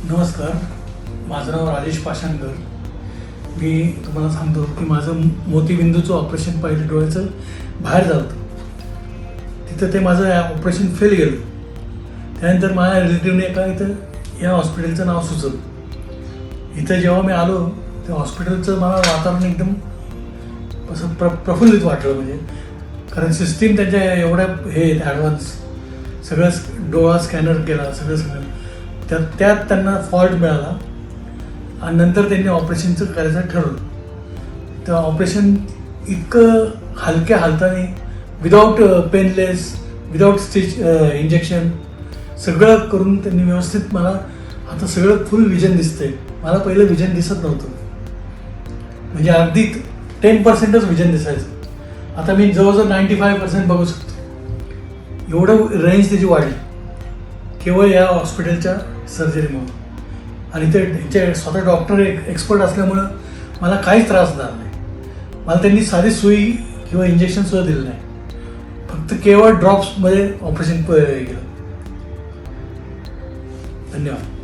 नमस्कार, माझं नाव राजेश पाषाणकर. मी तुम्हाला सांगतो की माझं मोतीबिंदूचं ऑपरेशन पहिलं डोळ्याचं बाहेर झालं होतं. तिथं ते माझं ऑपरेशन फेल गेलं. त्यानंतर माझ्या रिलेटिव्हने एका इथं या हॉस्पिटलचं नाव सुचवलं. इथं जेव्हा मी आलो त्या हॉस्पिटलचं मला वातावरण एकदम असं प्रफुल्लित वाटलं. म्हणजे कारण सिस्टीम त्यांच्या एवढ्या हे ॲडव्हान्स सगळं डोळा स्कॅनर केला, सगळं त्यात त्यांना फॉल्ट मिळाला आणि नंतर त्यांनी ऑपरेशनचं करायचं ठरवलं. तर ऑपरेशन इतकं हलक्या हालताने without painless, without stitch injection सगळं करून त्यांनी व्यवस्थित मला आता सगळं फुल विजन दिसतंय. मला पहिलं विजन दिसत नव्हतं, म्हणजे अगदी 10%च विजन दिसायचं. आता मी जवळजवळ 95% बघू शकतो. एवढं रेंज त्याची वाढली केवळ या हॉस्पिटलच्या सर्जरीमुळं. आणि ते स्वतः डॉक्टर एक्सपर्ट असल्यामुळं मला काहीच त्रास झाला नाही. मला त्यांनी साधी सुई किंवा इंजेक्शनसुद्धा दिलं नाही, फक्त केवळ ड्रॉप्समध्ये ऑपरेशन केलं. धन्यवाद.